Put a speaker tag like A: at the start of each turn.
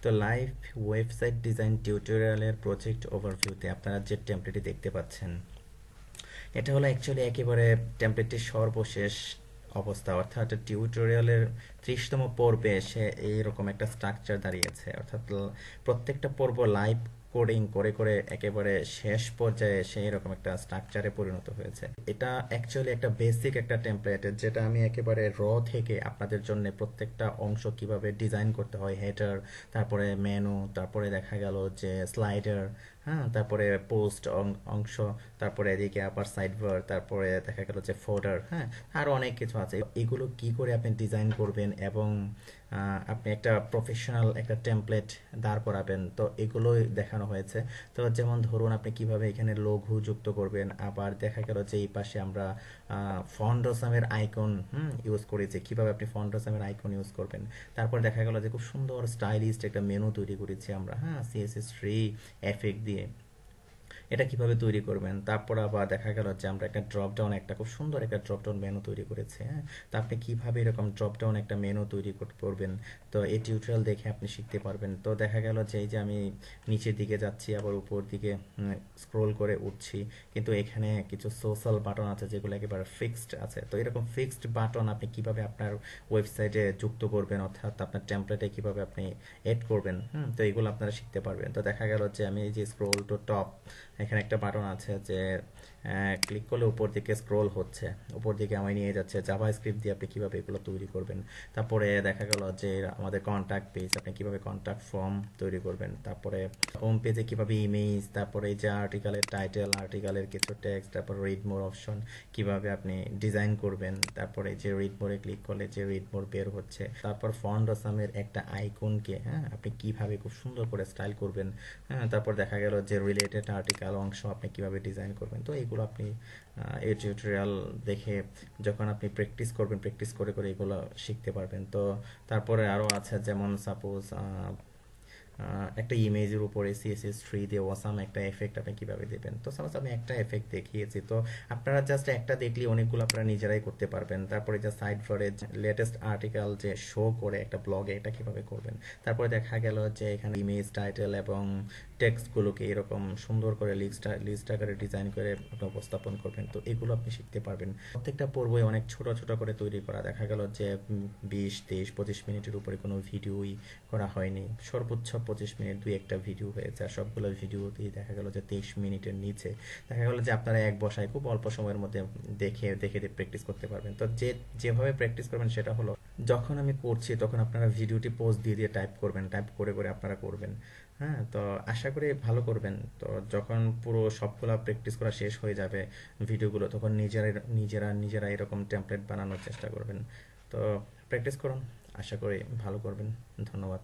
A: তো live website design টিউটোরিয়ালের project ওভারভিউতে আপনারা যে টেমপ্লেটটি দেখতে পাচ্ছেন, এটা হলো অ্যাকচুয়ালি একেবারে টেমপ্লেটটির সর্বশেষ অবস্থা, অর্থাৎ টিউটোরিয়ালের 30তম পর্বে এসে এইরকম একটা স্ট্রাকচার দাঁড়িয়েছে। অর্থাৎ প্রত্যেকটা পর্ব লাইভ কোডিং করে করে একেবারে শেষ পর্যায়ে এসে এরকম একটা স্ট্রাকচারে পরিণত হয়েছে। এটা অ্যাকচুয়ালি একটা বেসিক একটা টেমপ্লেট, যেটা আমি একেবারে থেকে আপনাদের জন্য প্রত্যেকটা অংশ কিভাবে ডিজাইন করতে হয়, হেডার, তারপরে মেনু, তারপরে দেখা গেল যে স্লাইডার, হ্যাঁ, তারপরে পোস্ট অংশ, তারপরে এদিকে আবার সাইড বার, তারপরে দেখা গেল যে ফোল্ডার, হ্যাঁ, আরো অনেক কিছু আছে। এগুলো কি করে আপনি ডিজাইন করবেন এবং আপনি একটা প্রফেশনাল একটা টেমপ্লেট দাঁড় করাবেন, তো এগুলোই দেখানো হয়েছে। তো যেমন ধরুন আপনি কিভাবে এখানে লঘু যুক্ত করবেন, আবার দেখা গেল যে এই পাশে আমরা ফন্ডসামের আইকন ইউজ করেছি, কিভাবে আপনি ফন্ডসামের আইকন ইউজ করবেন। তারপর দেখা গেল যে খুব সুন্দর স্টাইলিস্ট একটা মেনু তৈরি করেছি আমরা, হ্যাঁ, CSS3 এফেক্ট দিয়ে। এটা কিভাবে তৈরি করবেন। তারপর আবার দেখা গেল যে আমরা একটা ড্রপ ডাউন, একটা খুব সুন্দর একটা ড্রপ ডাউন মেনু তৈরি করেছি, হ্যাঁ। তো আপনি কিভাবে এরকম ড্রপ ডাউন একটা মেনু তৈরি করবেন, তো এই টিউটোরিয়াল দেখে আপনি শিখতে পারবেন। তো দেখা গেল যে এই যে আমি নিচের দিকে যাচ্ছি, আবার উপর দিকে স্ক্রোল করে উঠছি, কিন্তু এখানে কিছু সোশ্যাল বাটন আছে যেগুলো একেবারে ফিক্সড আছে। তো এরকম ফিক্সড বাটন আপনি কিভাবে আপনার ওয়েবসাইটে যুক্ত করবেন, অর্থাৎ আপনার টেমপ্লেটে কিভাবে আপনি এড করবেন, তো এগুলো আপনারা শিখতে পারবেন। তো দেখা গেল যে আমি এই যে স্ক্রোল টু টপ, এখানে একটা বাটন আছে যে ক্লিক করলে উপর দিকে স্ক্রোল হচ্ছে, উপর দিকে আমায় নিয়ে যাচ্ছে। জাভাস্ক্রিপ্ট দিয়ে আপনি কিভাবে এগুলো তৈরি করবেন। তারপরে দেখা গেল যে আমাদের কন্ট্যাক্ট পেজ, আপনি কিভাবে কন্ট্যাক্ট ফর্ম তৈরি করবেন। তারপরে হোম পেজে কিভাবে ইমেজ, তারপরে এই যে আর্টিকেলের টাইটেল, আর্টিকেলের কিছু টেক্সট, তারপর রিড মোর অপশন কিভাবে আপনি ডিজাইন করবেন। তারপরে যে রিড মোরে ক্লিক করলে যে রিড মোর বের হচ্ছে। তারপর ফন্ট আসামের একটা আইকনকে, হ্যাঁ, আপনি কিভাবে খুব সুন্দর করে স্টাইল করবেন। হ্যাঁ, তারপর দেখা গেল যে রিলেটেড আর্টিকেল অংশ আপনি কিভাবে ডিজাইন করবেন। তো এগুলো আপনি এই টিউটোরিয়াল দেখে যখন আপনি প্র্যাকটিস করবেন, প্র্যাকটিস করে করে এগুলো শিখতে পারবেন। তো তারপরে আরও আছে, যেমন সাপোজ একটা ইমেজের উপরে CSS3 দিয়ে ওয়াসাম একটা এফেক্ট আপনি কিভাবে দেবেন। তো সাপোজ আমি একটা এফেক্ট দেখিয়েছি, তো আপনারা জাস্ট একটা দেখলে অনেকগুলো আপনারা নিজেরাই করতে পারবেন। তারপরে যে সাইড বারে লেটেস্ট আর্টিকেল যে শো করে একটা ব্লগে, এটা কিভাবে করবেন। তারপরে দেখা গেল যে এখানে ইমেজ, টাইটেল এবং টেক্সটগুলোকে এরকম সুন্দর করে লিস্ট আকারে ডিজাইন করে আপনি উপস্থাপন করবেন। তো এগুলো আপনি শিখতে পারবেন। প্রত্যেকটা পর্বই অনেক ছোট ছোট করে তৈরি করা। দেখা গেল যে 20, 23, 25 মিনিটের উপরে কোনো ভিডিওই করা হয়নি। সর্বোচ্চ 25 মিনিট দুই একটা ভিডিও হয়েছে, আর সবগুলো ভিডিওতেই দেখা গেল যে 23 মিনিটের নিচে। দেখা গেল যে আপনারা এক বসায় খুব অল্প সময়ের মধ্যে দেখে দেখে প্র্যাকটিস করতে পারবেন। তো যেভাবে প্র্যাকটিস করবেন সেটা হলো, যখন আমি করছি তখন আপনারা ভিডিওটি পোজ দিয়ে দিয়ে টাইপ করবেন, টাইপ করে করে আপনারা করবেন। হ্যাঁ, তো আশা করি ভালো করবেন। তো যখন পুরো সবগুলা প্র্যাকটিস করা শেষ হয়ে যাবে ভিডিওগুলো, তখন নিজেরা এরকম টেমপ্লেট বানানোর চেষ্টা করবেন। তো প্র্যাকটিস করুন, আশা করি ভালো করবেন। ধন্যবাদ।